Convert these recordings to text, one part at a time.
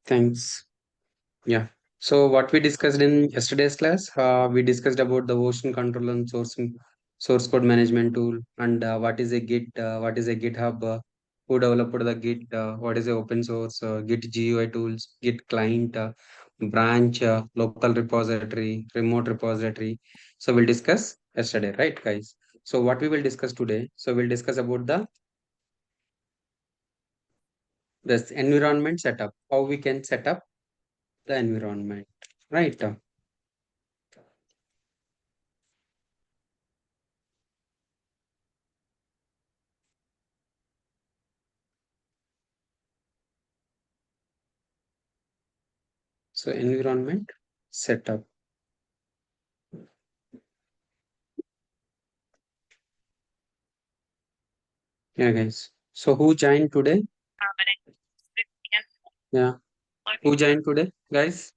Thanks. Yeah. So what we discussed in yesterday's class, we discussed about the version control and source code management tool, and what is a Git, what is a GitHub, who developed the Git, what is a open source, Git GUI tools, Git client, branch, local repository, remote repository. So we'll discuss yesterday, right, guys? So what we will discuss today? So we'll discuss about the this environment setup, how we can set up the environment, right? So environment setup. Yeah, guys. So who joined today? Yeah. Who joined today, guys?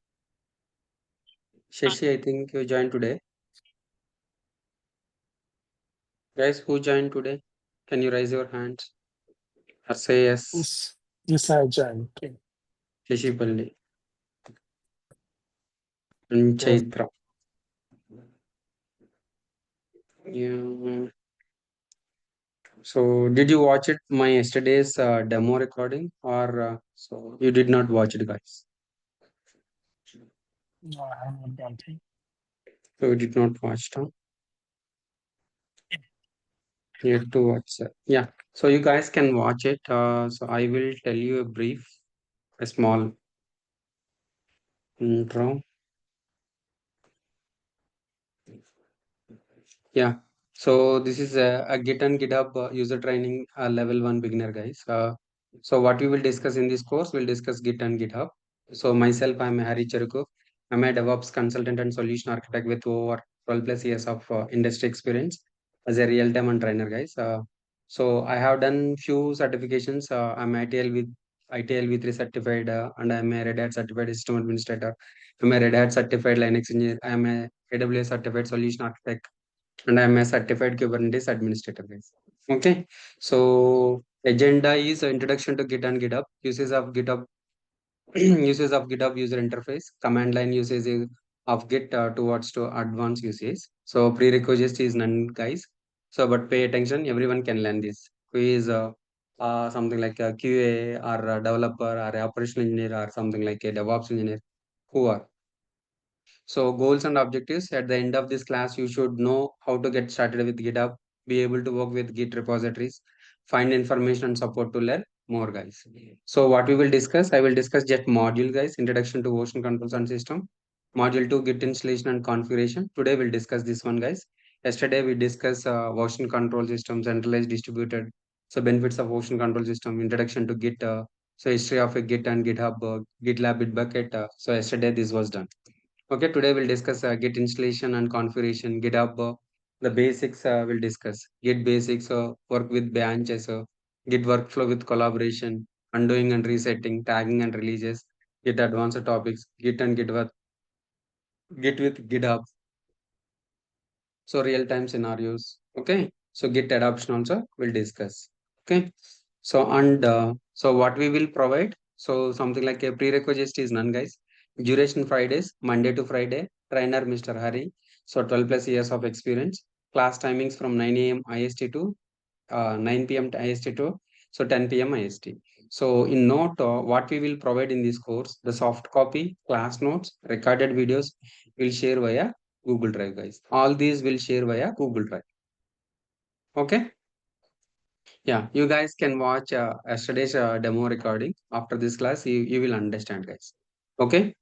Shashi, I think you joined today. Guys, who joined today? Can you raise your hands or say yes? Yes, yes, I joined. Okay. Shashi Palli and Yes. Chaitra. Yeah. So did you watch it my yesterday's demo recording or so you did not watch it, guys? No, I have not done it. So you did not watch it, huh? You have to watch it. Yeah. So you guys can watch it. So I will tell you a brief, a small intro. Yeah. So this is a Git and GitHub user training level 1 beginner, guys. So what we will discuss in this course, we'll discuss Git and GitHub. So myself, I'm Harry Cheruko. I'm a DevOps consultant and solution architect with over 12 plus years of industry experience as a real-time and trainer, guys. So I have done few certifications. I'm ITL V3 certified and I'm a Red Hat certified system administrator. I'm a Red Hat certified Linux engineer. I'm a AWS certified solution architect and I'm a certified Kubernetes administrator, guys. Okay, so agenda is introduction to Git and GitHub, uses of GitHub, uses of GitHub user interface, command line usage of Git towards to advanced usage. So prerequisite is none, guys. So but pay attention, everyone can learn this. Who is something like a QA or a developer or a operational engineer or something like a DevOps engineer, who are so goals and objectives at the end of this class, you should know how to get started with GitHub, be able to work with Git repositories, find information and support to learn more, guys. So what we will discuss, I will discuss Jet module, guys, introduction to version controls and system. Module 2, Git installation and configuration. Today we'll discuss this one, guys. Yesterday we discussed version control system, centralized distributed. So benefits of version control system, introduction to Git. So history of a Git and GitHub, GitLab, Bitbucket. So yesterday this was done. Okay, today we'll discuss Git installation and configuration, GitHub, the basics we'll discuss. Git basics, work with branches, Git workflow with collaboration, undoing and resetting, tagging and releases, Git advanced topics, Git and Git with GitHub, so real-time scenarios. Okay, so Git adoption also we'll discuss. Okay, so what we will provide, so something like a prerequisite is none, guys. Duration Fridays, Monday to Friday. Trainer Mr. Hari. So 12 plus years of experience. Class timings from 9 a.m. IST to 9 p.m. to IST to so 10 p.m. IST. So in note, what we will provide in this course, the soft copy, class notes, recorded videos will share via Google Drive, guys. All these will share via Google Drive. Okay. Yeah, you guys can watch yesterday's demo recording. After this class, you will understand, guys. Okay.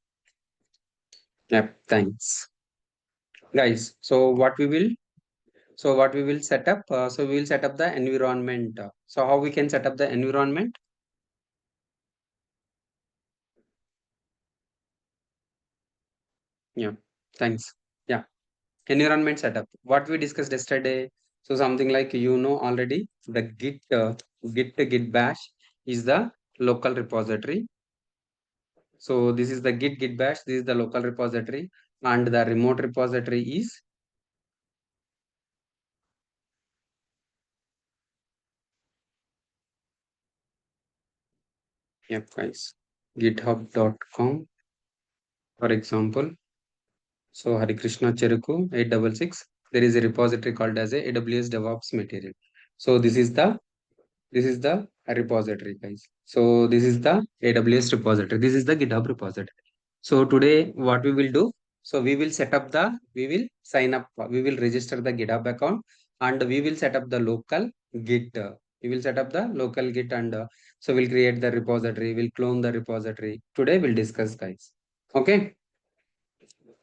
Yeah. Thanks, guys. So what we will set up. So we will set up the environment. So how we can set up the environment? Yeah. Thanks. Yeah. Environment setup. What we discussed yesterday. So something like already the Git bash is the local repository. So this is the Git bash. This is the local repository, and the remote repository is yep, guys. github.com, for example. So Hari Krishna Cheruku 866. There is a repository called as a AWS DevOps material. So this is the repository, guys. So this is the AWS repository. This is the GitHub repository. So today what we will do, so we will sign up, we will register the GitHub account, and we will set up the local Git. We will set up the local Git, and so we'll create the repository, we'll clone the repository. Today we'll discuss, guys. Okay.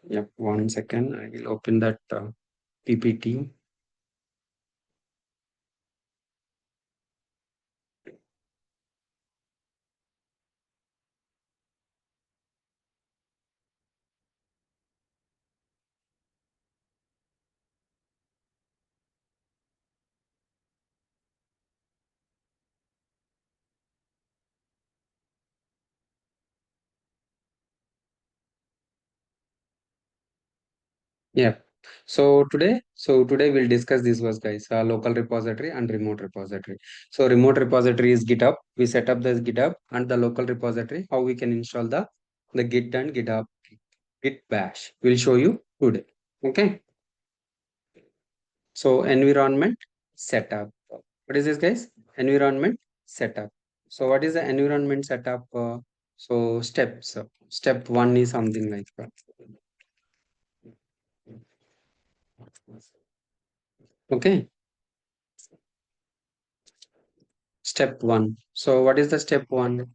Yep. 1 second. I will open that PPT. Yeah. So today we'll discuss this was, guys, local repository and remote repository. So remote repository is GitHub. We set up the GitHub, and the local repository, how we can install the Git and GitHub Git bash. We'll show you today. Okay. So environment setup. What is this, guys? Environment setup. So what is the environment setup? So steps. Step one is something like that. Okay. Step one. So what is the step one?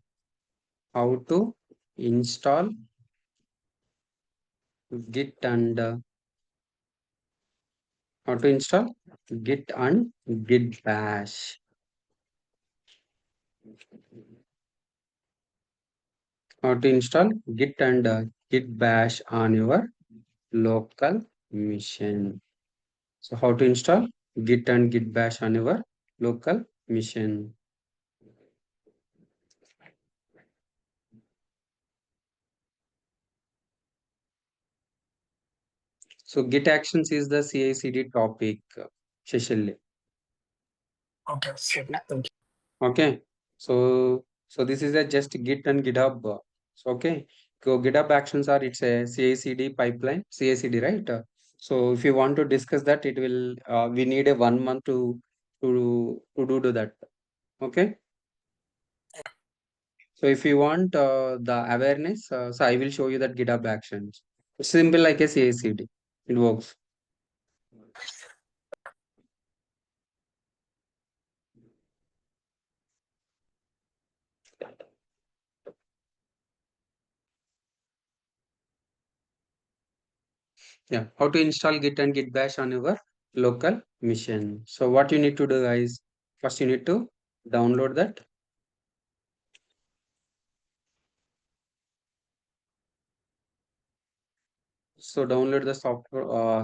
How to install Git and how to install Git and Git bash. How to install Git and Git bash on your local machine. So how to install Git and Git bash on your local machine. So Git actions is the CI/CD topic, Shashil. Okay, so thank you. Okay. So this is a just Git and GitHub. So okay. So GitHub actions are, it's a CI/CD pipeline, CI/CD, right? So if you want to discuss that, it will we need a 1 month to do that. Okay. So if you want the awareness, so I will show you that GitHub actions. It's simple like a CI/CD. It works. Yeah. How to install Git and Git bash on your local machine. So what you need to do, guys? First, you need to download that. So download the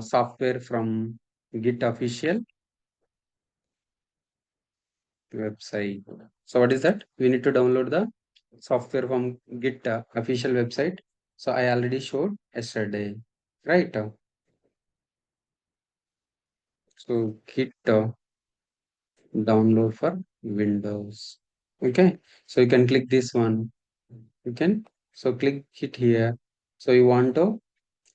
software from Git official website. So what is that? We need to download the software from Git official website. So I already showed yesterday, right? So Git download for Windows. Okay. So you can click this one. You can so click it here. So you want to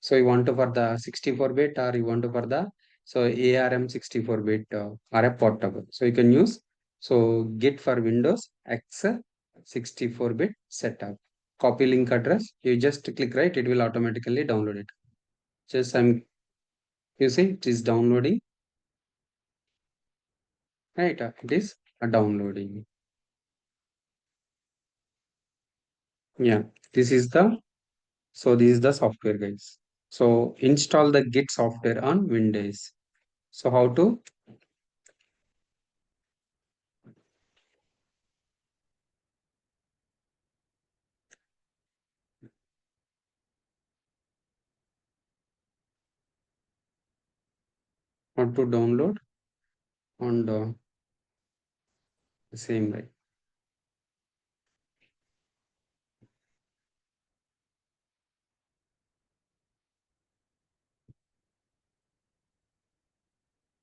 for the 64-bit, or you want to for the so ARM 64-bit or a portable. So you can use so Git for Windows X 64-bit setup. Copy link address. You just click right. It will automatically download it. Just you see it is downloading. Right. It is downloading. Yeah. This is the this is the software, guys. So install the Git software on Windows. So how to download on the same way.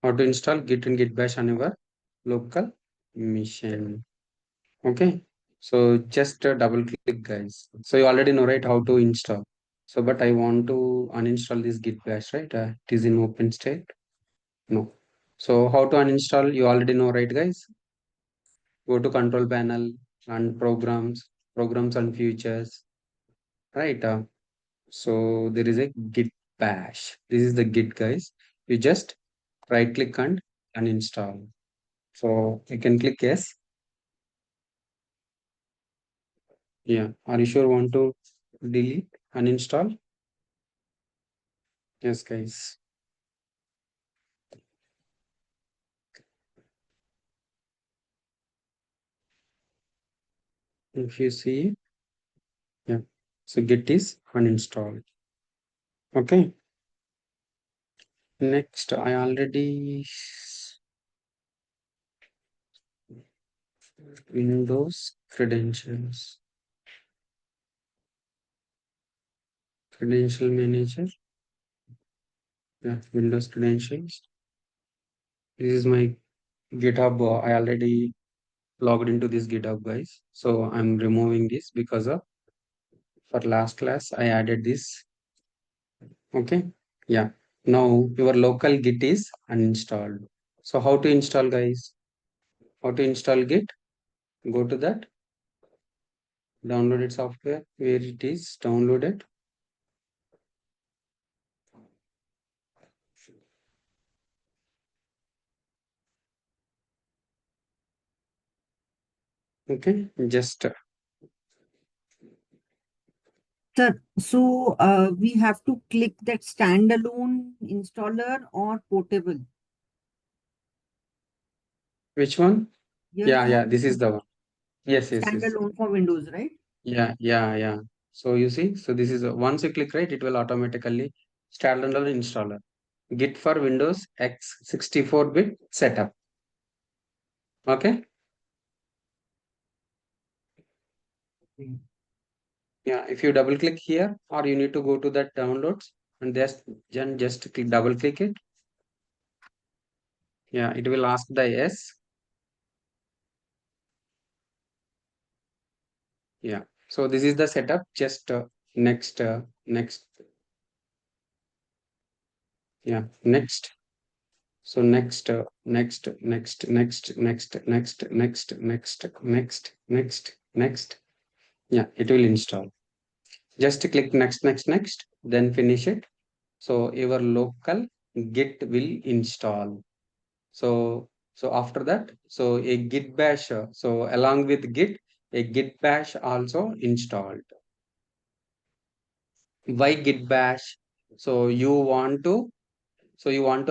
How to install Git and Git bash on your local machine. Okay. So just double click, guys. So you already know, right, how to install. So, but I want to uninstall this git bash, right? It is in open state. No. So how to uninstall? You already know, right, guys? Go to control panel and programs and features, right? So there is a git bash. This is the git, guys. You just right click and uninstall. So you can click yes. Yeah. Are you sure want to delete, uninstall? Yes, guys. If you see, yeah. So git is uninstalled. Okay. Next, I already Windows credential manager. Yeah, Windows credentials. This is my GitHub. I already logged into this GitHub, guys. So I'm removing this because of for last class I added this. Okay. Yeah. Now your local Git is uninstalled. So how to install, guys? How to install Git? Go to that downloaded software where it is downloaded. Okay. Just Sir, so we have to click that standalone installer or portable. which one? Here Yeah, I yeah. have This is the one. Yes, yes, yes. standalone for Windows, right? Yeah, yeah, yeah. So you see, so this is once you click right, it will automatically standalone installer. Git for Windows X 64-bit setup. Okay. Okay. Yeah. If you double click here, or you need to go to that downloads and just click double click it. Yeah, it will ask the yes. Yeah. So this is the setup. Just next. Yeah, next. So next. Yeah, it will install. Just click next, then finish it. So your local Git will install. So after that, so a Git bash. So along with Git, a Git bash also installed. Why Git bash? So you want to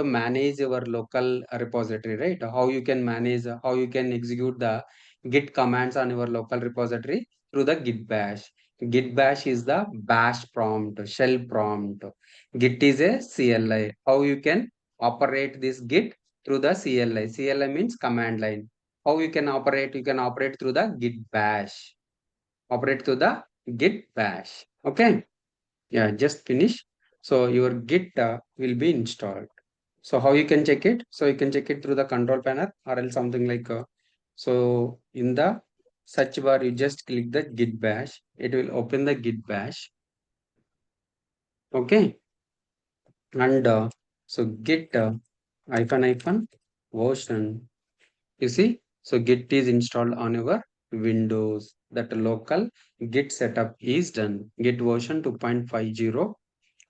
manage your local repository, right? How you can manage, how you can execute the Git commands on your local repository through the Git bash. Git bash is the bash prompt, shell prompt. Git is a CLI. How you can operate this Git through the CLI? CLI means command line. How you can operate? You can operate through the Git bash. Operate through the Git bash. Okay. Yeah, just finish. So your Git will be installed. So how you can check it? So you can check it through the control panel or else something like so in the search bar you just click the git bash. It will open the git bash. Okay. And so git hyphen version. You see? So git is installed on your Windows. That local git setup is done. Git version 2.50,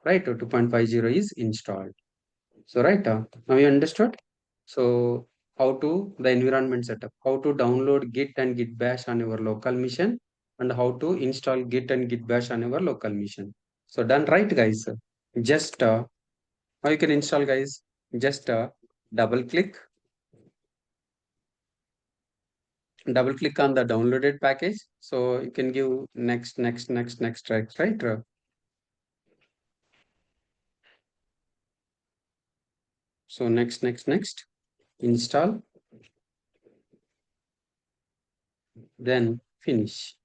right? 2.50 is installed. So right, now you understood. So how to the environment setup, how to download Git and Git Bash on your local machine, and how to install Git and Git Bash on your local machine. So done, right, guys? Just how you can install, guys? Just double click on the downloaded package. So you can give next, right? So next, install, then finish.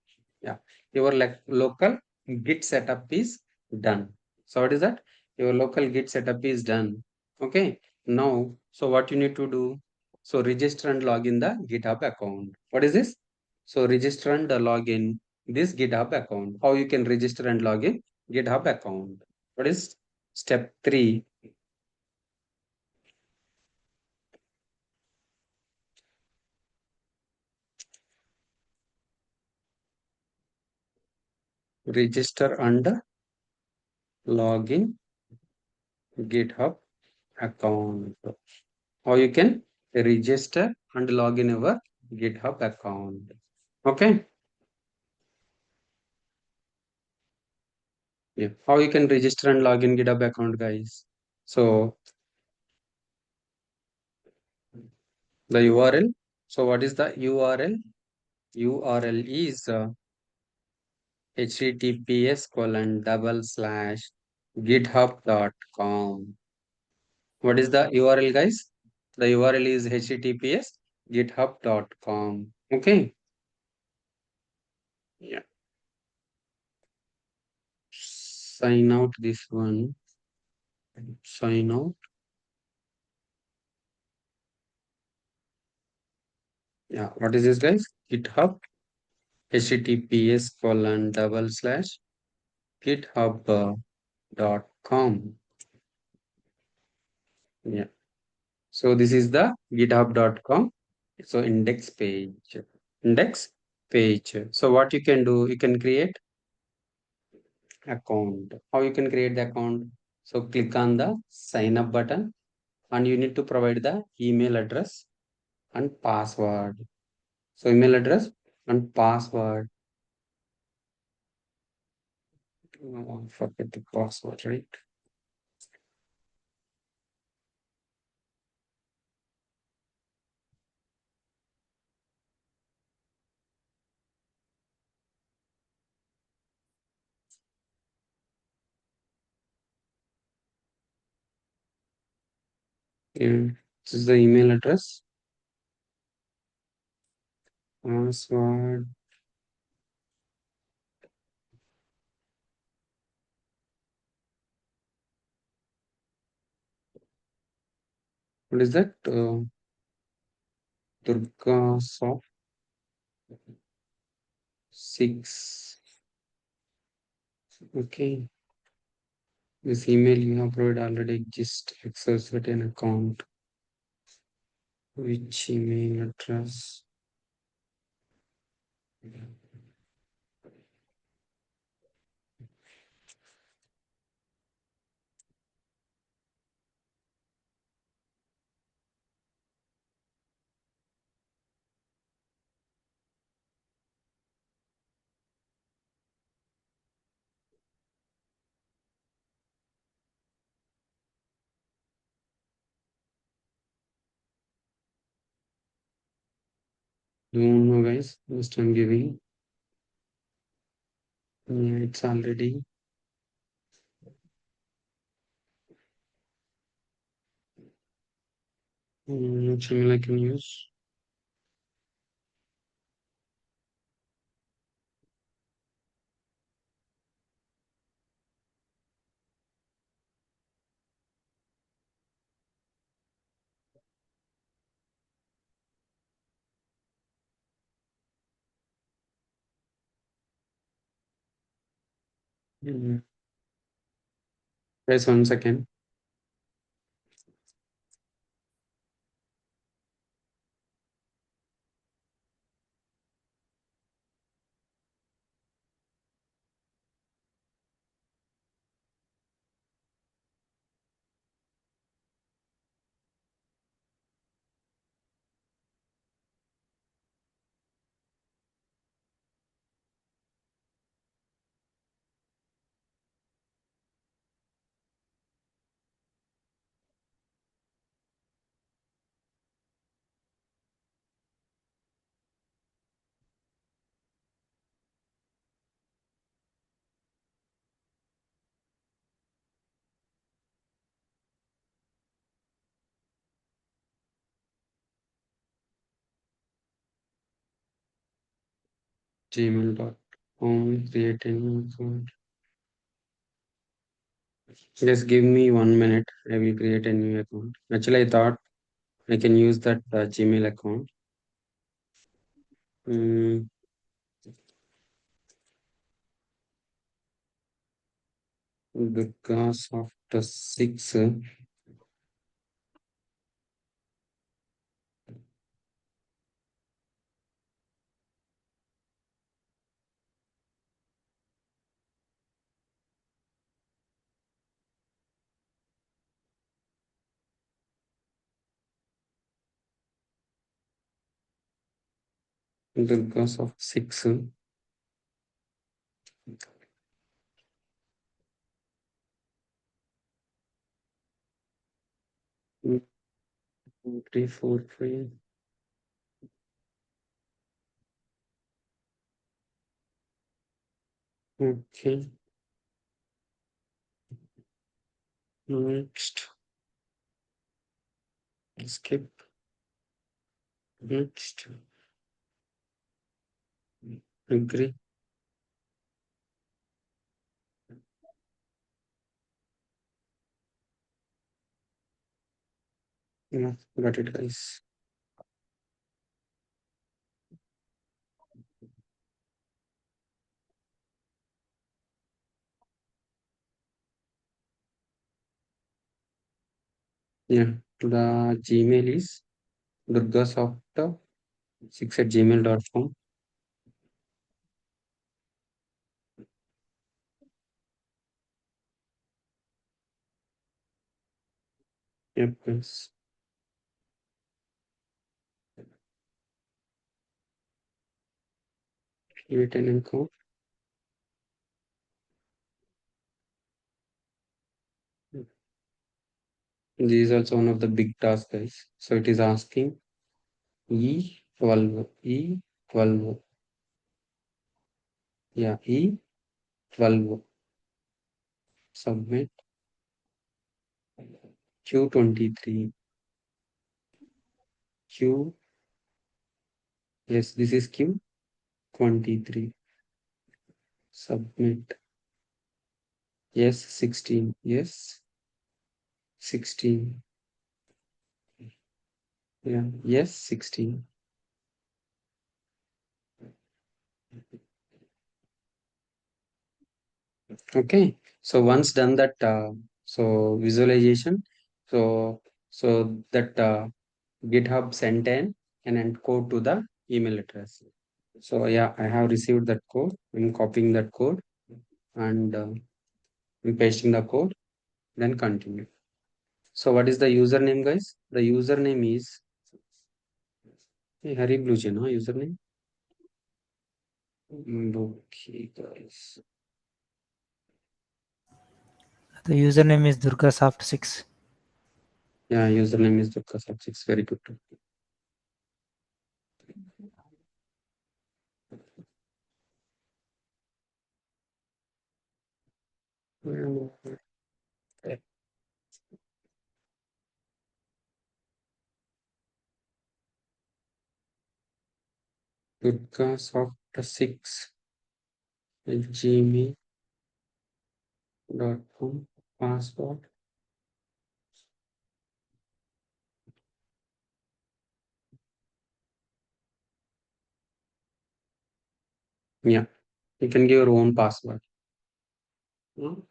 Yeah, your local Git setup is done. So what is that? Your local Git setup is done. Okay. Now, so what you need to do? So register and log in the GitHub account. What is this? So register and log in this GitHub account. How you can register and log in GitHub account? What is step 3? Register and log in GitHub account. How you can register and log in your GitHub account? Okay. Yeah. How you can register and log in GitHub account, guys? So the URL. So what is the URL? URL is https://github.com. What is the URL, guys? The URL is https://github.com. Okay. Yeah. Sign out this one. Sign out. Yeah. What is this, guys? GitHub. https://github.com. Yeah. So this is the github.com. So index page. Index page. So what you can do, you can create account. How you can create the account? So click on the sign up button and you need to provide the email address and password. So email address and password. Oh, forget the password, right? Yeah. This is the email address. Password. What is that? DurgaSoft 6. Okay. This email you have provided already exists. Access certain account. Which email address? Don't know, guys. Just I'm giving. Yeah, it's already. Which email I can use? Guys, 1 second. Gmail.com. Create a new account. Just give me 1 minute. I will create a new account. Actually, I thought I can use that Gmail account. Mm, DURGASOFT 6. DURGASOFT 6. 3, 4, 3. Okay. Next. Skip. Next. Agree. Yeah, got it, guys. Yeah, the Gmail is durgasoft6@gmail.com. Yep, guys. Create an account. This is also one of the big tasks, guys. So it is asking E12. E12. Yeah, E12. Submit. Q23. Q. Yes, this is Q23. Submit. Yes, 16. Yes, 16. Yeah, yes, 16. Okay. So once done that, so visualization, so that GitHub sent an end code to the email address. So yeah, I have received that code. I'm copying that code and I'm pasting the code. Then continue. So what is the username, guys? The username is Hari Blue Jay, no username. Okay, guys. The username is DurgaSoft6. Yeah, username is DurgaSoft6. Very good. DurgaSoft6 gmail.com password. Yeah, you can give your own password. Hmm?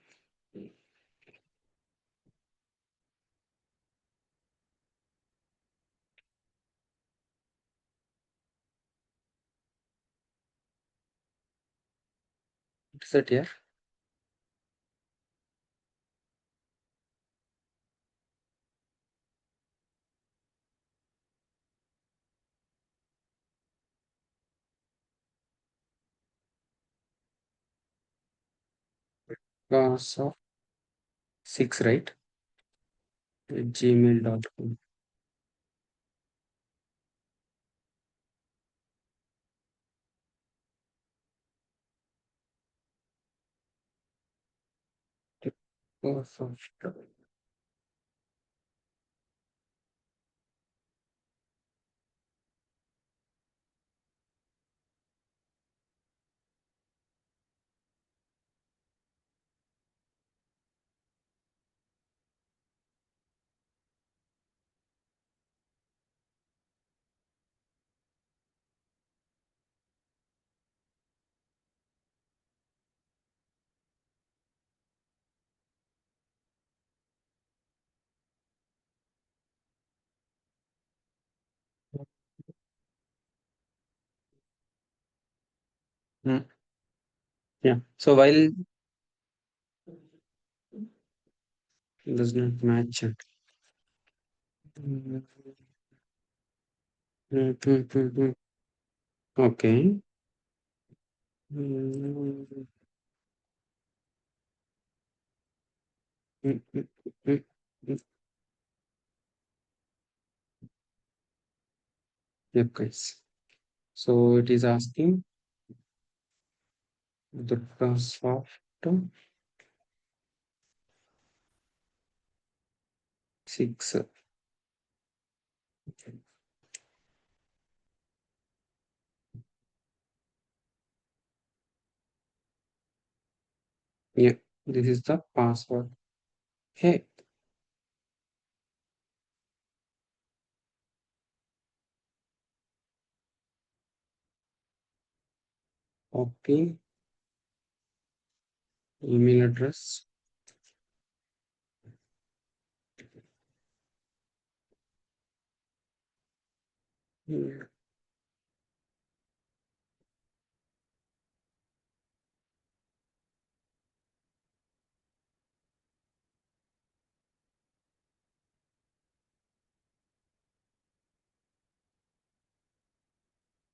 What is that here? DurgaSoft6, right? At gmail.com. DurgaSoft. Mm. Yeah. So while does not match it. Mm, Okay. Mm, mm, mm, mm, mm. Yep, guys. So it is asking DURGASOFT 6. Yeah, this is the password. Hey, copy email address. Mm,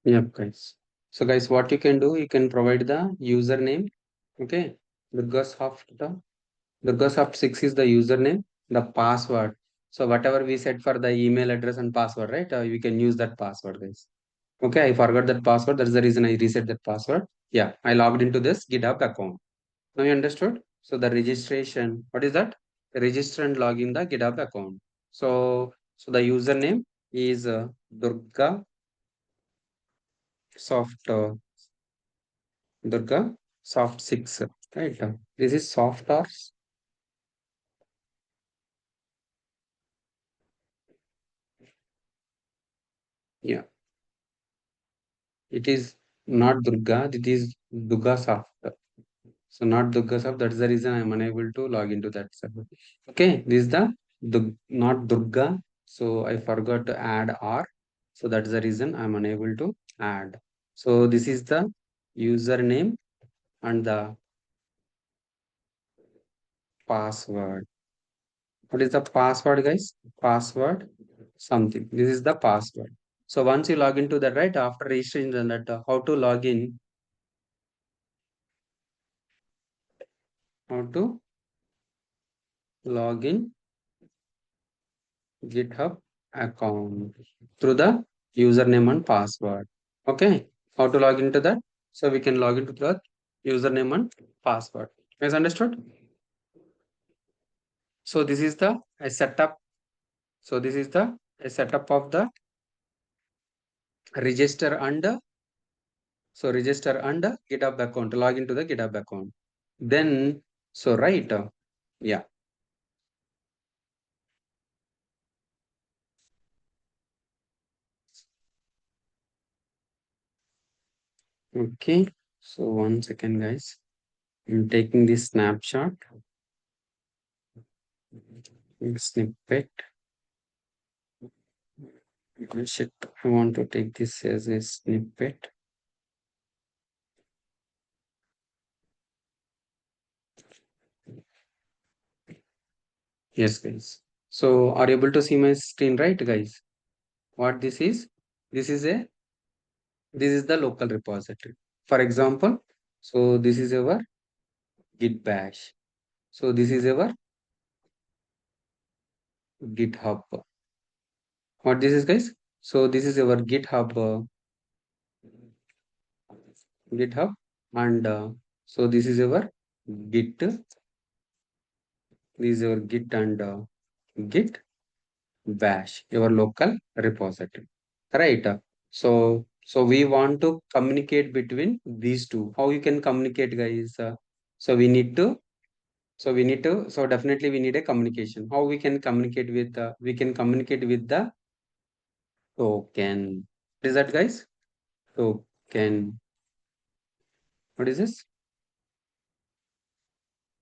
Yep, guys. So, guys, what you can do, you can provide the username. Okay, DURGASOFT 6 is the username, the password. So, whatever we set for the email address and password, right? We can use that password, guys. Okay, I forgot that password. That's the reason I reset that password. Yeah, I logged into this GitHub account. Now you understood? So the registration, what is that? Register and log in the GitHub account. So the username is Durga Soft Durga Soft 6. Right. This is soft or yeah. It is not Durga. It is Durga Soft. So not DURGASOFT. That's the reason I'm unable to log into that server. Okay, this is the not Durga. So I forgot to add R. So that's the reason I'm unable to add. So this is the username and the password. What is the password, guys? Password something. This is the password. So once you log into that, right after registration, that how to log in, how to log in GitHub account through the username and password. Okay, how to log into that? So we can log into the username and password. Guys, understood? So this is the a setup. So this is the a setup of the register and register and GitHub account. Log into the GitHub account. Then right, yeah. Okay. So 1 second, guys. I'm taking this snapshot. Snippet. Shit, I want to take this as a snippet. Yes, guys. So are you able to see my screen, right, guys? What this is? This is the local repository. For example, so this is our git bash. So this is our GitHub. What this is, guys? So this is our GitHub, and so this is our Git. This is our Git and Git bash, your local repository, right? So we want to communicate between these two. How you can communicate, guys? So we need to so definitely we need a communication. How we can communicate with we can communicate with the token. What is that, guys? Token. What is this?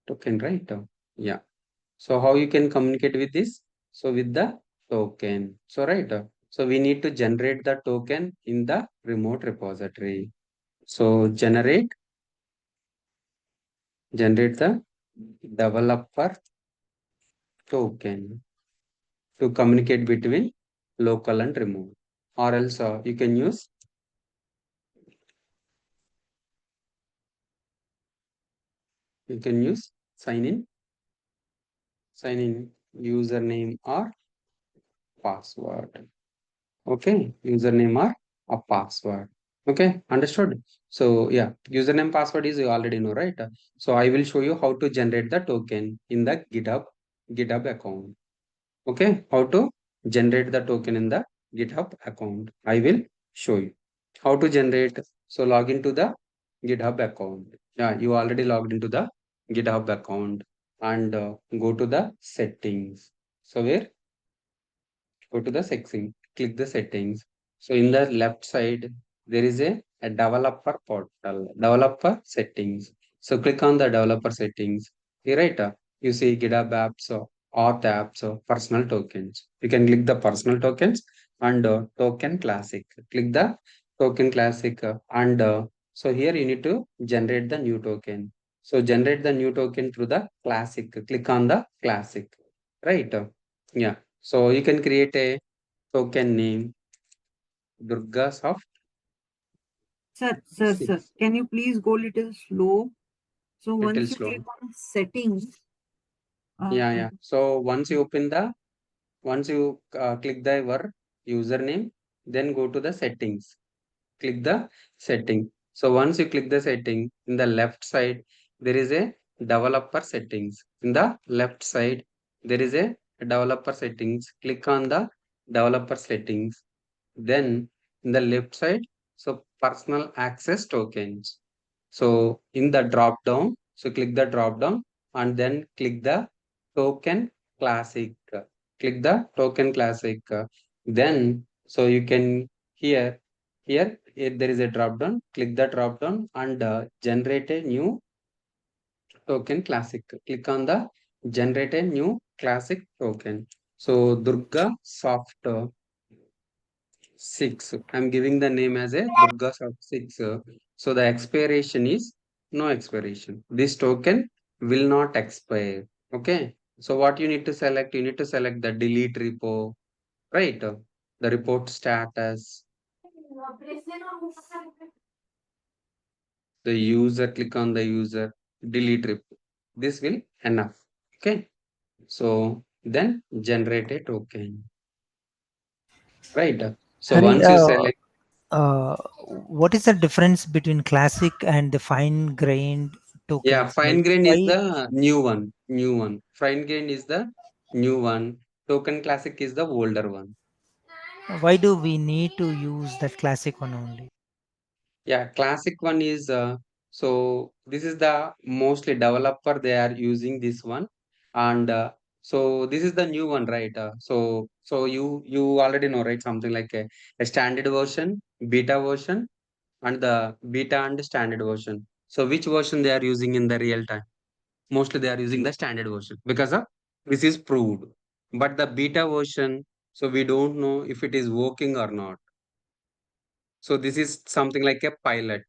Token, right? Yeah. So how you can communicate with this? So with the token. So right. So we need to generate the token in the remote repository. So generate the developer token to communicate between local and remote, or else you can use sign in username or password. Okay, username or a password. Okay, understood. So yeah, username password is you already know, right? So I will show you how to generate the token in the GitHub account. Okay, how to generate the token in the GitHub account. I will show you how to generate. So log into the GitHub account. Yeah, you already logged into the GitHub account and go to the settings. So where go to the settings, click the settings. So in the left side, there is a developer portal, developer settings. So click on the developer settings. Here, right, you see GitHub apps, auth apps, personal tokens. You can click the personal tokens and token classic. Click the token classic and so here you need to generate the new token. So generate the new token through the classic. Click on the classic, right? Yeah. So you can create a token name DurgaSoft Sir, 6. can you please go little slow? So Little once you click slow. on settings, Yeah. So once you click the your username, then go to the settings. Click the setting. So once you click the setting, in the left side, there is a developer settings. In the left side, there is a developer settings. Click on the developer settings. Then in the left side, so personal access tokens. So in the drop down, so click the drop down and then click the token classic. Click the token classic. Then so you can here there is a drop down. Click the drop down and generate a new token classic. Click on the generate a new classic token. So Durga Soft 6. I'm giving the name as a DURGASOFT 6. So the expiration is no expiration. This token will not expire. Okay. So what you need to select? You need to select the delete repo, right? The report status, the user, click on the user, delete repo. This will enough. Okay. So then generate a token, right? So Hari, once you select, uh, what is the difference between classic and the fine-grained yeah, tokens? fine Like grain is why the new one. New one. Fine grain is the new one. Token classic is the older one. why do we need to use that classic one only? Yeah, classic one is so this is the mostly developer they are using this one, and so this is the new one, right? So you already know, right? Something like a standard version, beta version, and the beta and standard version. So which version they are using in the real time? Mostly they are using the standard version because of this is proved, but the beta version, so we don't know if it is working or not. So this is something like a pilot.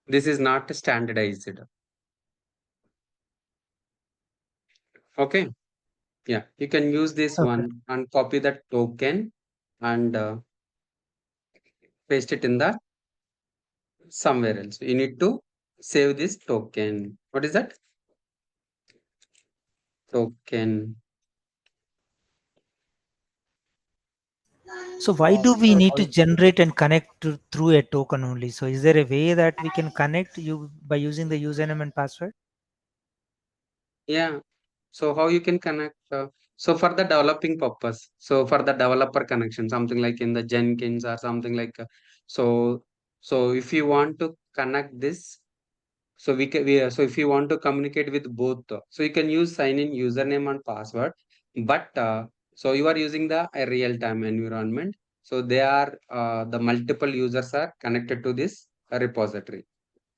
This is not standardized. Okay, yeah, you can use this Okay. one and copy the token and paste it in the somewhere else. You need to save this token. What is that token? So why do we need to generate and connect through a token only? So is there a way that we can connect you by using the username and password? Yeah. So how you can connect? So for the developing purpose, so for the developer connection, something like in the Jenkins or something like. So so if you want to connect this, so so if you want to communicate with both, so you can use sign in username and password. But so you are using the a real time environment. So they are the multiple users are connected to this repository,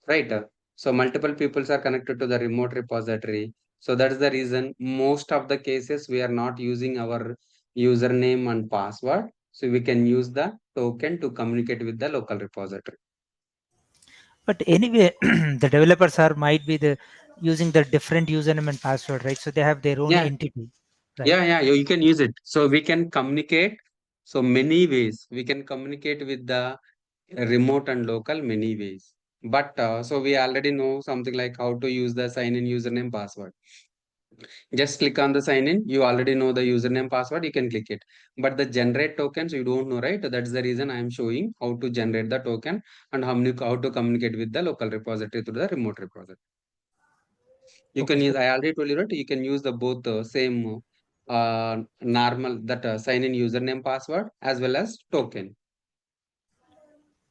right? So multiple peoples are connected to the remote repository. So that's the reason most of the cases we are not using our username and password. So we can use the token to communicate with the local repository. But anyway, the developers are might be the using the different username and password, right? So they have their own Yeah, entity, right? yeah, you can use it. So we can communicate. So many ways we can communicate with the remote and local many ways. But so we already know something like how to use the sign in username password. Just click on the sign in. You already know the username password. You can click it. But the generate tokens you don't know, right? That's the reason I am showing how to generate the token and how to communicate with the local repository to the remote repository. You Okay, can use. so, I already told you, right? You can use the both same normal that sign in username password as well as token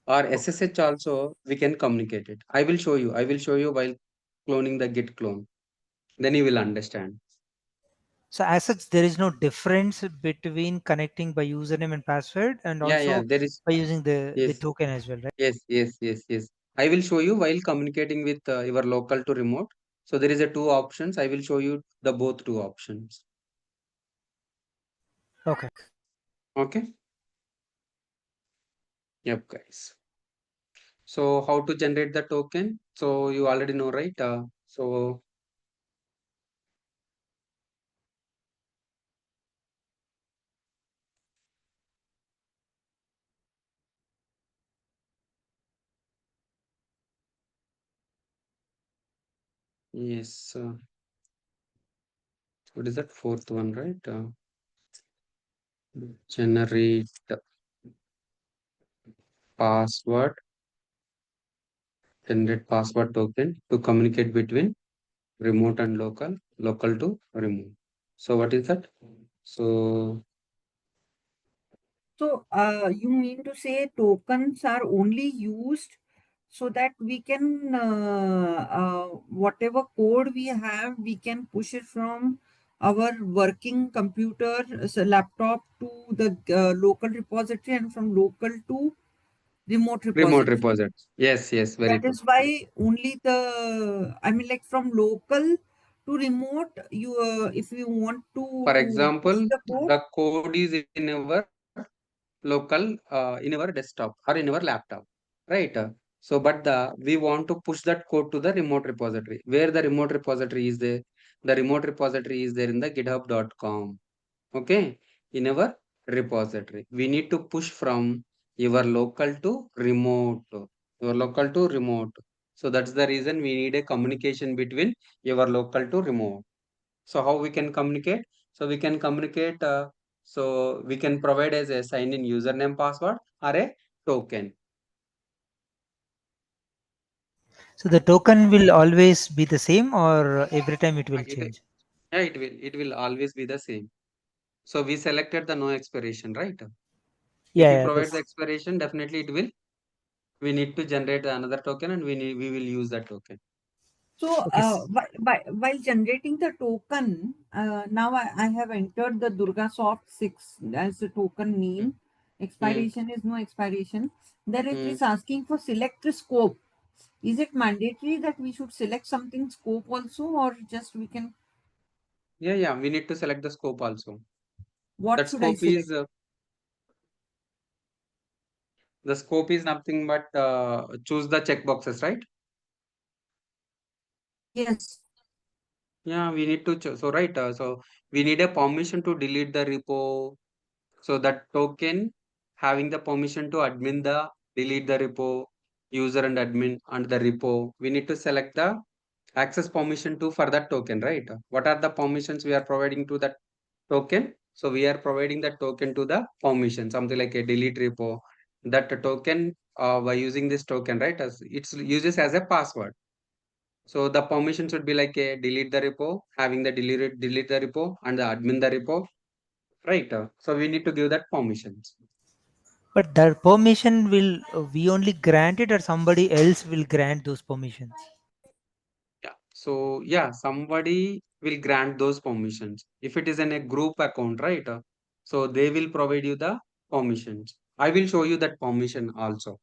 or SSH also we can communicate it. I will show you. I will show you while cloning the git clone. Then you will understand. so as such, there is no difference between connecting by username and password and Yeah. also There is. by using the Yes. token as well, right? Yes. I will show you while communicating with your local to remote. So there is a two options. I will show you the both two options. Okay. Okay. Yep, guys. So how to generate the token? So you already know, right? So yes. What is that fourth one, right? Generate password, generate password token to communicate between remote and local, local to remote. So what is that? So So, you mean to say tokens are only used so that we can, whatever code we have, we can push it from our working computer, so laptop to the local repository and from local to remote remote repository. repository. Yes, very That good. is why only I mean, like from local to remote, if you want For to push example, the code, the code is in our local, in our desktop or in our laptop, right? So, but we want to push that code to the remote repository. Where the remote repository is there? The remote repository is there in the github.com. Okay, in our repository. We need to push from your local to remote. Your local to remote. So that's the reason we need a communication between your local to remote. So how we can communicate? So we can communicate. So we can provide as a sign in username password or a token. So the token will always be the same, or every time it will It, change? yeah, it will always be the same. So we selected the no expiration, right? If we Yeah, provide the that's expiration, definitely it will. We need to generate another token and we will use that token. so, okay. while generating the token, now I have entered the DurgaSoft 6 as the token Mm, name. mm, Expiration is no expiration. Then it mm. is asking for select the scope. Is it mandatory that we should select something scope also, or just we can, Yeah. We need to select the scope also. what That should I scope select? is the scope is nothing but choose the checkboxes, right? Yes. Yeah, we need to choose. So right. So we need a permission to delete the repo. So that token having the permission to admin the delete the repo, user and admin and the repo. We need to select the access permission to for that token, right? What are the permissions we are providing to that token? So we are providing that token to the permission, something like a delete repo. That token by using this token, right? As it's uses as a password. So the permission should be like a delete the repo, having the delete the repo and the admin the repo, right? So we need to give that permissions. But the permission will we only grant it, or somebody else will grant those permissions? Yeah. So yeah, somebody will grant those permissions. If it is in a group account, right? So they will provide you the permissions. I will show you that permission also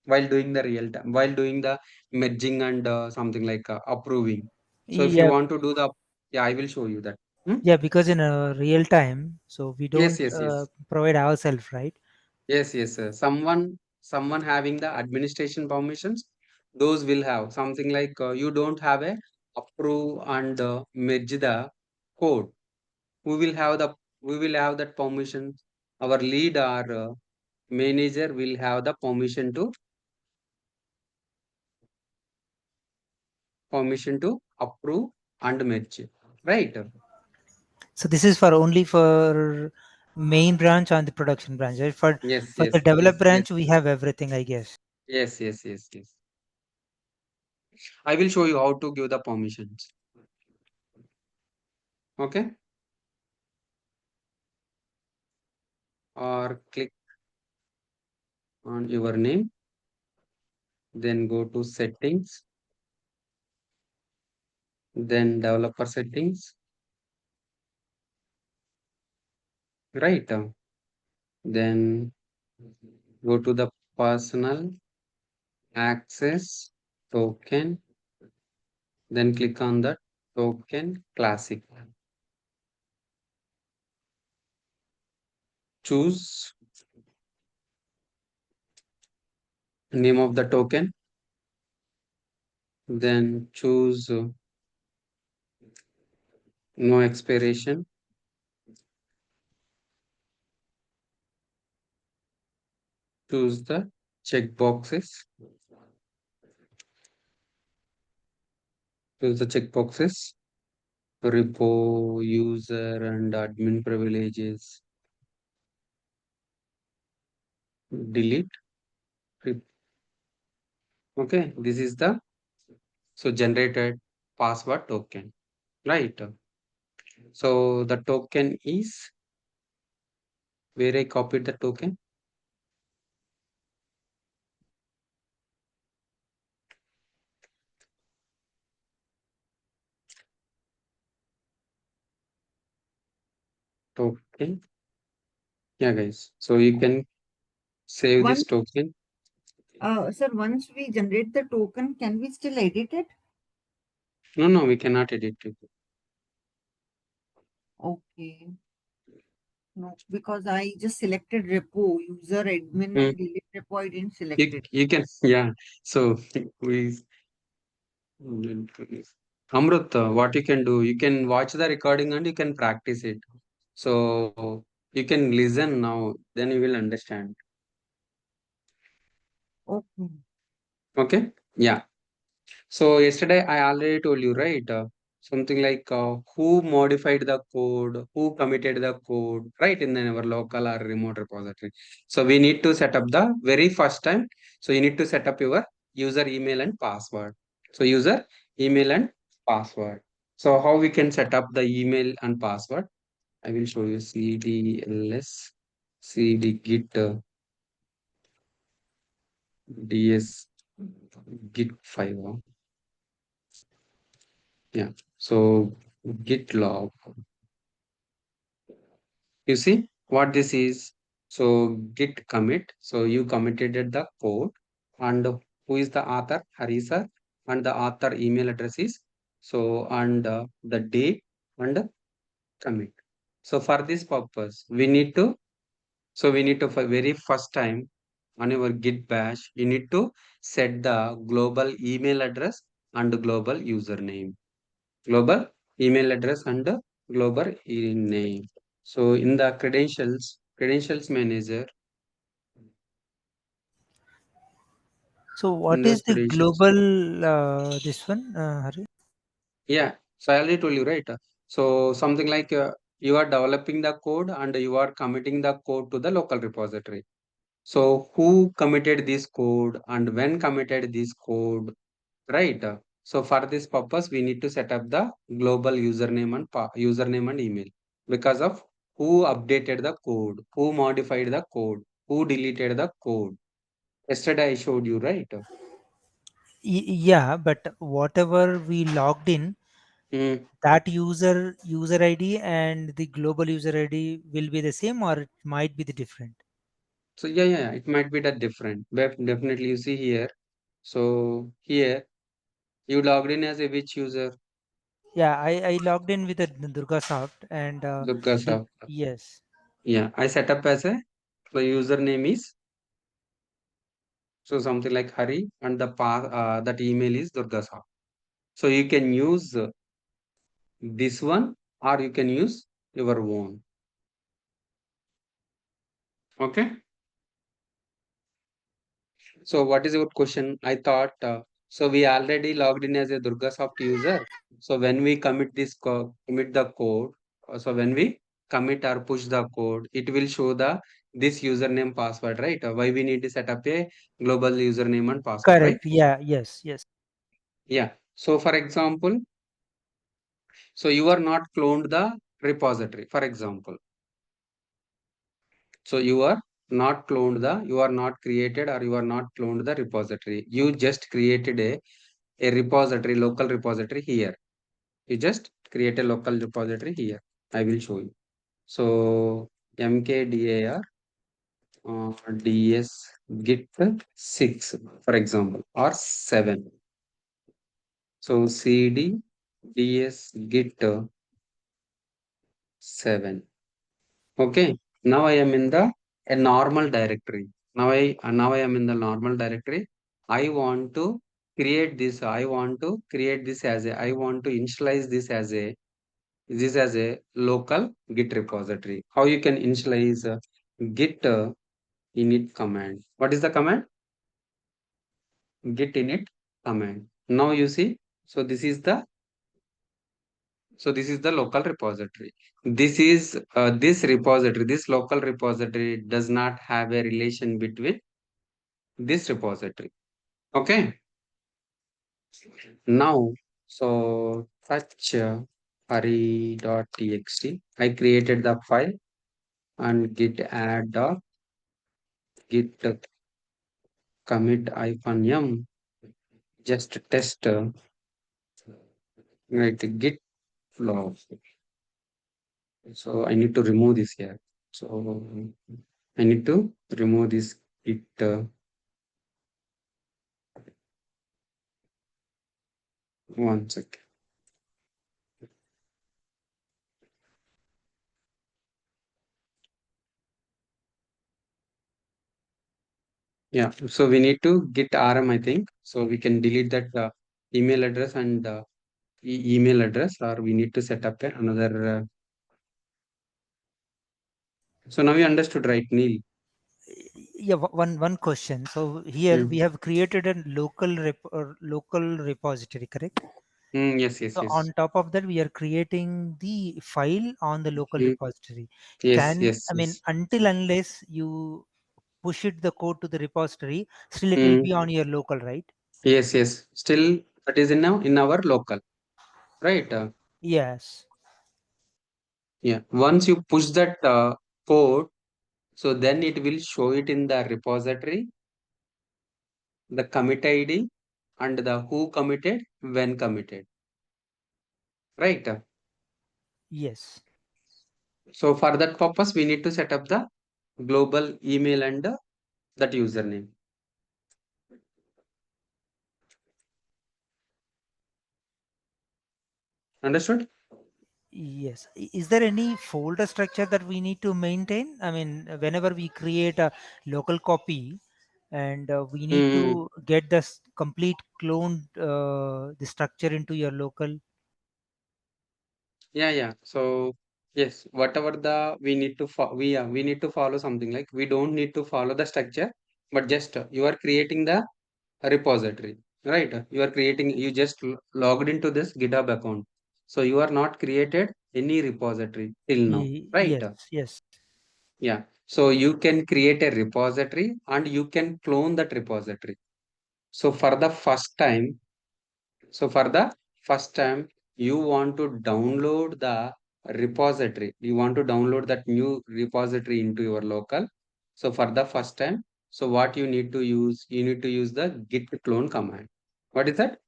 while doing the real time, while doing the merging and something like approving. So if you Yeah, want to do the, yeah, I will show you that. Hmm? yeah, because in a real time, so we Yes, don't yes, yes. provide ourselves, right? Yes. Someone having the administration permissions those will have something like you don't have a approve and merge the code. We will have the we will have that permission. Our lead or manager will have the permission to approve and merge, right? So this is for only for main branch and the production branch, right? Yes, For the yes, develop yes, yes, branch, we have everything, I guess. yes, yes, yes, yes. I will show you how to give the permissions. Okay, or click on your name, then go to settings, then developer settings, right? Then go to the personal access token, then click on the token classic. Choose name of the token, then choose no expiration, choose the checkboxes, choose the checkboxes, repo, user, and admin privileges, delete. Okay, this is the generated password token, right? So the token is where I copied the token. Token. Yeah, guys. So you can save this Once, token. sir, once we generate the token, can we still edit it? No, no, we cannot edit it. Okay. No, because I just selected repo, user, admin, Hmm. and delete repo. I didn't select You, it. you can, yeah. So we, Amrut, what you can do, you can watch the recording and you can practice it. So you can listen now, then you will understand. Okay. Okay? Yeah. So yesterday I already told you, right? Something like who modified the code, who committed the code, right? In our local or remote repository. So we need to set up the very first time. So you need to set up your user email and password. So user email and password. So how we can set up the email and password? I will show you cdls cd git ds git 5. Yeah. So git log. You see what this is? So git commit. So you committed the code, and who is the author? Hari sir, and the author email address is so, and the date and commit. So for this purpose, we need to for very first time on your git bash, you need to set the global email address and global username. Global email address and global name. So in the credentials manager, So in what the is the credentials, global this one, Hari? yeah. So I already told you, right? So something like you are developing the code and you are committing the code to the local repository. So who committed this code and when committed this code, right? So for this purpose, we need to set up the global username and email because of who updated the code, who modified the code, who deleted the code. Yesterday I showed you, right? Yeah, but whatever we logged in, Mm. that user ID and the global user ID will be the same, or it might be the different. So yeah, it might be that different. But definitely you see here. So here you logged in as a which user? Yeah, I logged in with the DurgaSoft and the DURGASOFT. yes. Yeah, I set up as a, the username is, So something like Hari, and the path that email is DurgaSoft. So you can use this one, or you can use your own. Okay. So what is your question? I thought so. We already logged in as a DurgaSoft user. So when we commit commit the code, so when we commit or push the code, it will show the this username password, right? Why we need to set up a global username and password, right? Correct. Yeah. Yes. Yes. Yeah. So for example, so you are not cloned the repository, for example. So you are not you are not created or you are not cloned the repository. You just created a repository, local repository here. You just create a local repository here. I will show you. So mkdir ds git 6, for example, or 7. So cd ds git 7. Okay. Now I am in the a normal directory. Now I am in the normal directory. I want to create this. I want to create this as a. I want to initialize this as a local Git repository. How you can initialize Git init command? What is the command? Git init command. Now you see. So this is the local repository. This is this repository. This local repository does not have a relation between this repository. Okay. Now, so fetch hari.txt. I created the file and git add dot git commit -m just test right git log. So I need to remove this here. So I need to remove this git. One second. Yeah, so we need to git rm, I think. So we can delete that email address and email address, or we need to set up another. So now you understood, right, Neil? Yeah. One question. So here we have created a local repository, correct? Yes, yes, So yes. on top of that, we are creating the file on the local repository. Yes, yes, I mean, yes. until unless you push it the code to the repository, still it will be on your local, right? Yes, yes. Still, that is in our local, right? Yes. Yeah. Once you push that code, so then it will show it in the repository, the commit ID, and the who committed, when committed, right? Yes. So for that purpose, we need to set up the global email and that username. Understood? Yes. Is there any folder structure that we need to maintain? I mean, whenever we create a local copy and we need to get the complete cloned the structure into your local. Yeah, yeah. So yes, whatever the we need to we need to follow something like we don't need to follow the structure, but just you are creating the repository, right? You are creating, you just logged into this GitHub account, so you are not created any repository till now, right? Yes. Yes. Yeah. So you can create a repository and you can clone that repository. So for the first time, So for the first time, you want to download the repository. You want to download that new repository into your local. So for the first time, so what you need to use, you need to use the git clone command. What is that?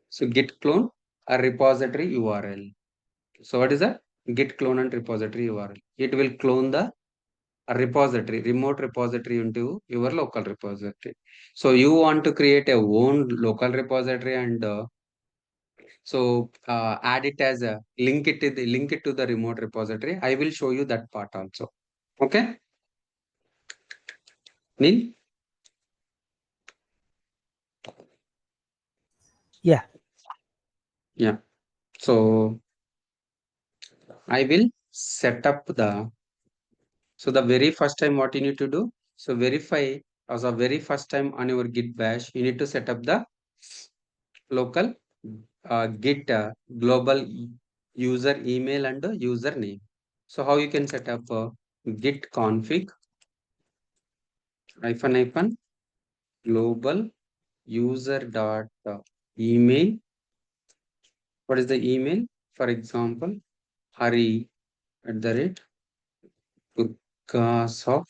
So git clone a repository URL. So what is that? Git clone and repository URL. It will clone the repository, remote repository into your local repository. So you want to create a own local repository and so add it as a link it to the remote repository. I will show you that part also. Okay, Neil? Yeah. Yeah. So I will set up the, so the very first time what you need to do, so verify as a very first time on your Git bash, you need to set up the local Git global user email and username. So how you can set up git config hyphen global user dot email. What is the email? For example, Hari @ Durgasoft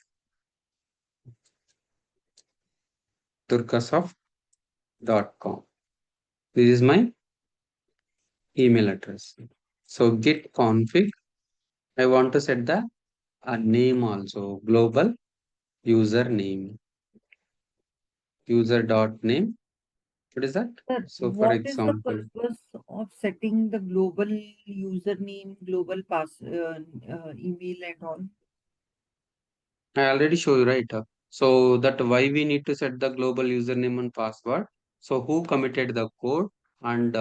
durgasoft.com. This is my email address. So git config. I want to set the name also, global user name, user dot name. What is that? Sir, So for what is the example, purpose of setting the global username, global email and all? I already show you, right? So that why we need to set the global username and password. So who committed the code, and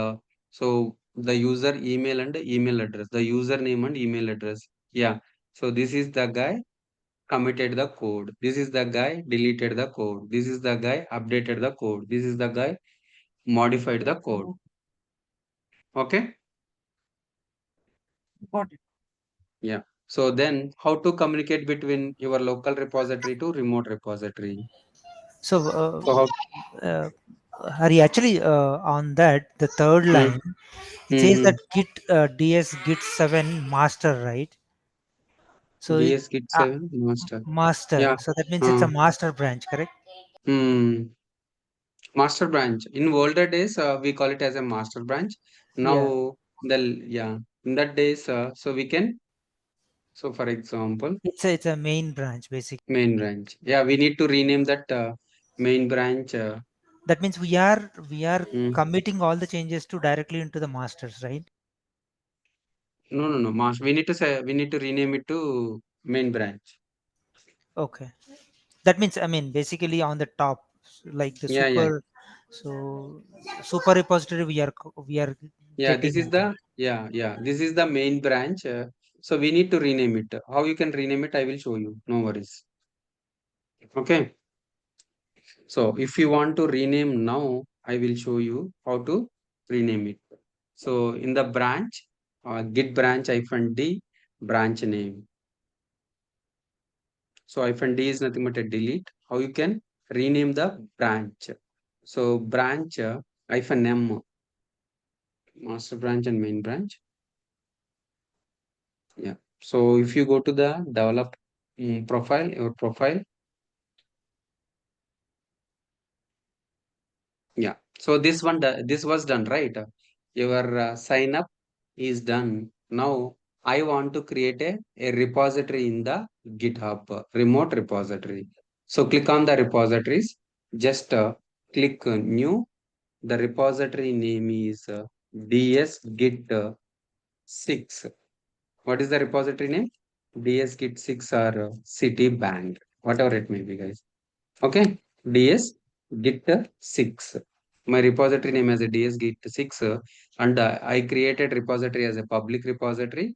so the user email and email address, the username and email address. Yeah. So this is the guy committed the code. This is the guy deleted the code. This is the guy updated the code. This is the guy modified the code. Oh, Okay. got it. Yeah. So then how to communicate between your local repository to remote repository? So, So how? uh, Hari, actually, on that, the third Hmm, line, it says hmm, that Git DS Git 7 master, right? So, DS Git 7 master. master. Yeah. So that means it's a Uh, master branch, correct? hmm. Master branch. In older days, we call it as a master branch. Yeah. Now, yeah, in that days, so we can. So, for example, It's a main branch, basically. main branch. Yeah, we need to rename that main branch. That means we are Mm, committing all the changes to directly into the masters, right? no, no, no. Master. We need to say we need to rename it to main branch. Okay. That means, I mean, basically on the top, like the Yeah, yeah, super, so super repository we are yeah. This getting is into. the, yeah, yeah. This is the main branch. So we need to rename it. How you can rename it? I will show you. No worries. Okay. So if you want to rename now, I will show you how to rename it. So in the branch, git branch hyphen d branch name. So hyphen d is nothing but a delete. How you can rename the branch? So branch hyphen m, master branch and main branch. Yeah. So if you go to the develop profile, your profile. Yeah. So this one, this was done, right? Your sign up is done. Now I want to create a repository in the GitHub, remote repository. So click on the repositories. Just click new. The repository name is DS Git 6. What is the repository name? DS Git 6 or Citibank, whatever it may be, guys. Okay, DS Git 6. My repository name as a DS Git 6, and I created repository as a public repository,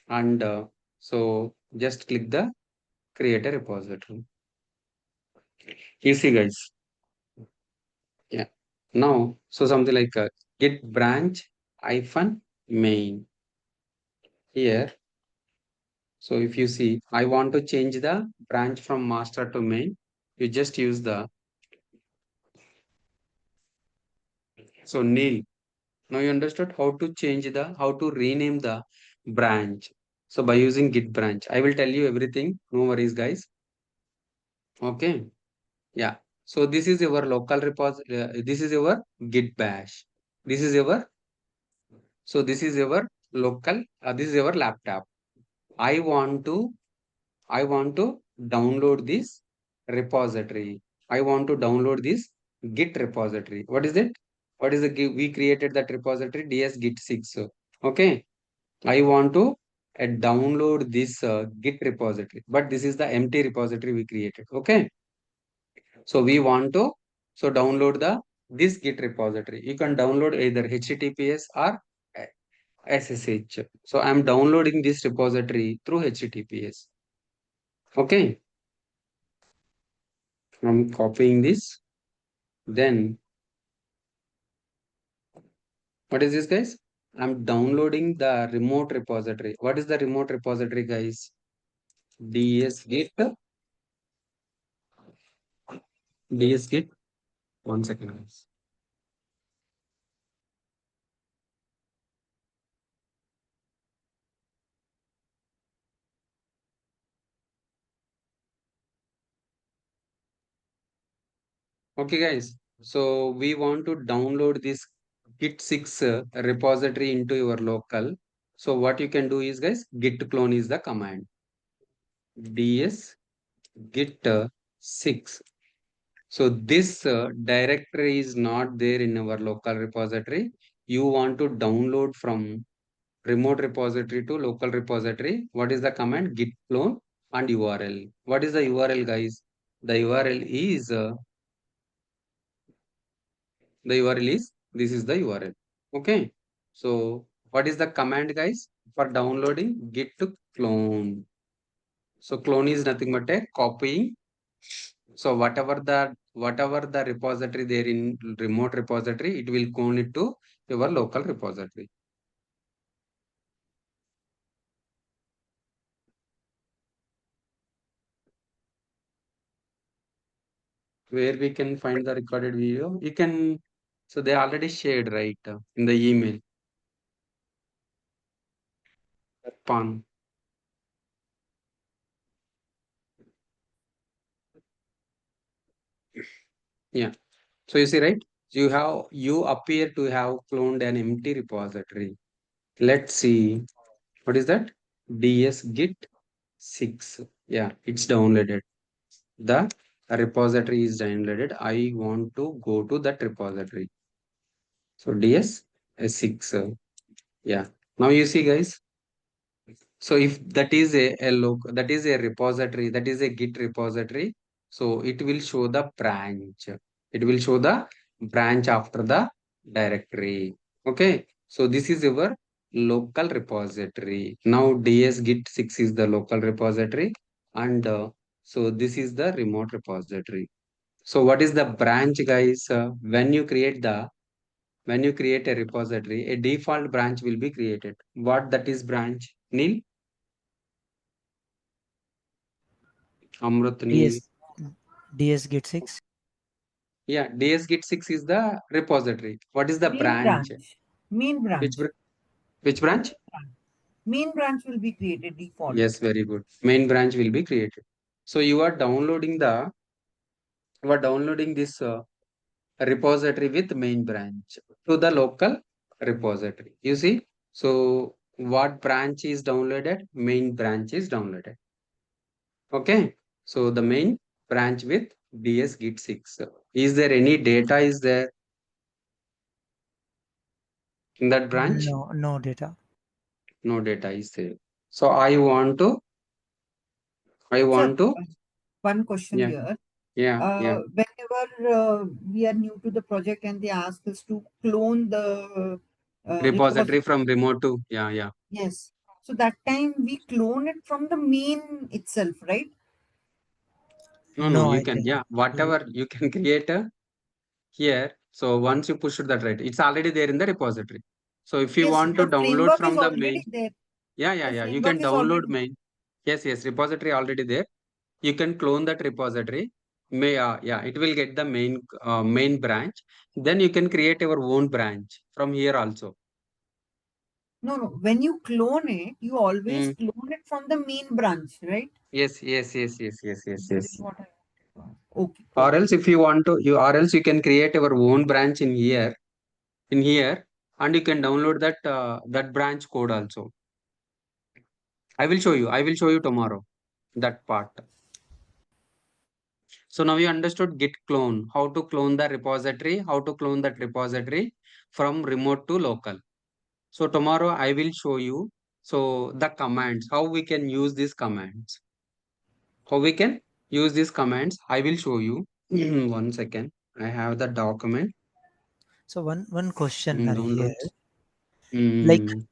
and so just click the create a repository. You see, guys. Yeah. Now, so something like git branch hyphen main here. So if you see, I want to change the branch from master to main. You just use the, so nil. Now you understood how to change the, how to rename the branch. So by using git branch, I will tell you everything. No worries, guys. Okay. Yeah. So this is your local repository. This is your git bash. This is your, so this is your local. This is your laptop. I want to, I want to download this repository. I want to download this git repository. What is it? What is the we created that repository ds git 6. Okay. I want to download this git repository, but this is the empty repository we created. Okay. So we want to, so download the this Git repository. You can download either HTTPS or SSH. So I'm downloading this repository through HTTPS. Okay. I'm copying this. Then what is this, guys? I'm downloading the remote repository. What is the remote repository, guys? dsgit dsgit. 1 second, guys. Okay, guys. So we want to download this Git 6 repository into your local. So what you can do is, guys, git clone is the command. ds git 6. So this directory is not there in our local repository. You want to download from remote repository to local repository. What is the command? Git clone and URL. What is the URL, guys? The URL is this is the URL. Okay. So what is the command, guys, for downloading? Git clone. So clone is nothing but a copying. So whatever the repository there in remote repository, it will clone it to your local repository. Where we can find the recorded video, you can. So they already shared, right, in the email. Pan. Yeah. So you see, right? You appear to have cloned an empty repository. Let's see. What is that? DS Git 6. Yeah, it's downloaded. The repository is downloaded. I want to go to that repository. So DS 6. Yeah. Now you see, guys. So if that is that is a repository, that is a Git repository. So it will show the branch. It will show the branch after the directory. Okay. So this is your local repository. Now ds git 6 is the local repository, and so this is the remote repository. So what is the branch, guys? When you create a repository, a default branch will be created. What that is branch? Nil? Amrut Nil. DS Git 6. Yeah, ds git 6 is the repository. What is the branch? Main branch. Which branch? Main branch will be created default. Yes, very good. Main branch will be created. So you are downloading this repository with main branch to the local repository. You see? So what branch is downloaded? Main branch is downloaded. Okay. So the main branch with ds git 6. Is there any data is there in that branch? No data. No data is there. So I want to one question yeah, here. yeah. Whenever we are new to the project and they ask us to clone the Repository from remote to yeah. Yes. So that time we clone it from the main itself, right? No, you I can, think yeah, whatever you can create here. So once you push that, right, it's already there in the repository. So if you Yes, want to the download framework is from the main, already there. yeah, The you can framework is download already main. Yes, repository already there. You can clone that repository. It will get the main branch. Then you can create your own branch from here also. No. When you clone it, you always Mm. clone it from the main branch, right? Yes. That is what I wanted to ask. Okay. Or else if you want to, or else you can create your own branch in here, and you can download that branch code also. I will show you tomorrow that part. So now you understood git clone, how to clone the repository, how to clone that repository from remote to local. So tomorrow I will show you the commands, how we can use these commands. I will show you. 1 second. I have the document. So one question Hari here, Downloads. like, Mm,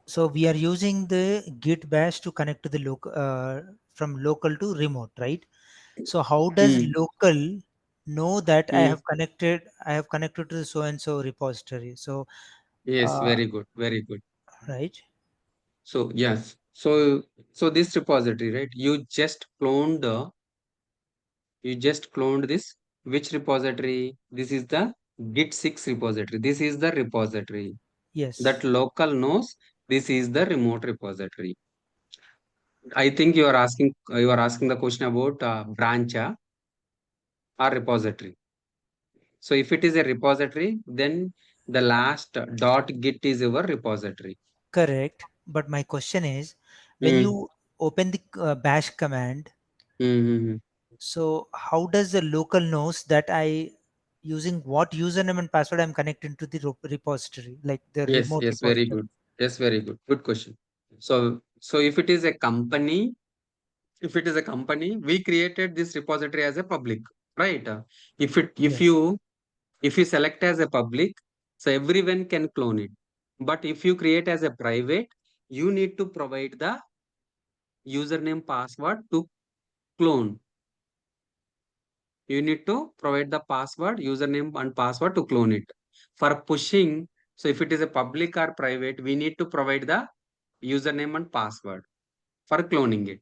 so we are using the Git bash to connect to the local from local to remote, right? So how does mm, local know that mm. I have connected to the so and so repository? So Yes, uh, very good, very good. right? So yes, so this repository, right? You just cloned this. Which repository? This is the Git 6 repository. This is the repository that Yes, local knows. This is the remote repository. I think you are asking the question about branch or repository. So if it is a repository, then the last dot git is your repository. correct. But my question is, when Mm, you open the bash command, mm. so how does the local knows that I using what username and password I'm connecting to the repository, like the Yes, remote yes, very repository? good. Yes, very good. Good question. So if it is a company, we created this repository as a public, right? Yes. If you select as a public, so everyone can clone it. But if you create as a private, you need to provide the username password to clone. You need to provide the password, username and password to clone it. For pushing, so if it is a public or private, we need to provide the username and password for cloning it.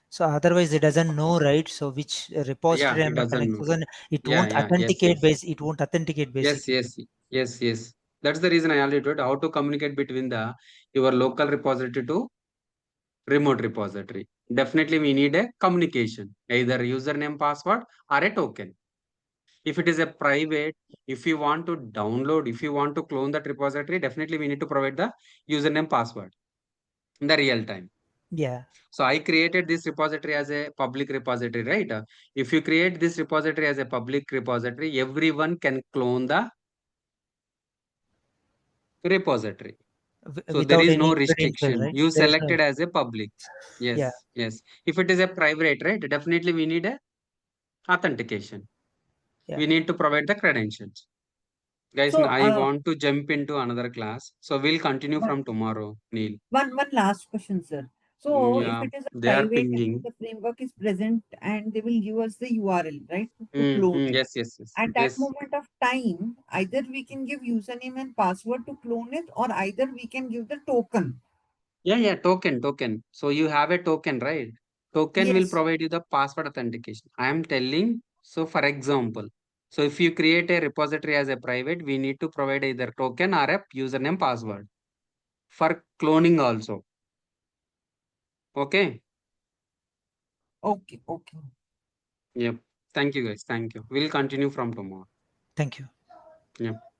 So otherwise it doesn't know, right? So which Yeah, repository it am I doesn't connected? know. So then it Yeah, won't yeah, yes, authenticate yes. it won't authenticate Yes, basically. yes, yes, yes. That's the reason I already told how to communicate between the your local repository to remote repository. Definitely we need a communication, either username password or a token. If it is a private, if you want to download, if you want to clone that repository, definitely we need to provide the username password in the real time. Yeah. So I created this repository as a public repository, right? If you create this repository as a public repository, everyone can clone the repository. So there Without is any no credential, restriction. right? You There is no. selected as a public. Yeah. Yes, yes. If it is a private, right? Definitely we need a authentication. Yeah. We need to provide the credentials. Guys, So, I want to jump into another class. So we'll continue one, from tomorrow, Neil. one last question, sir. So, if Yeah, it is a they are private and pinging. the framework is present and they will give us the URL, right, to clone it. Yes, yes, yes. At that Yes. moment of time, either we can give username and password to clone it, or either we can give the token. Yeah, token. So you have a token, right? Token will Yes. provide you the password authentication. I am telling, so for example, so if you create a repository as a private, we need to provide either token or a username password for cloning also. Okay. Okay. Okay. Yep. Thank you guys. Thank you. We'll continue from tomorrow. Thank you. Yep.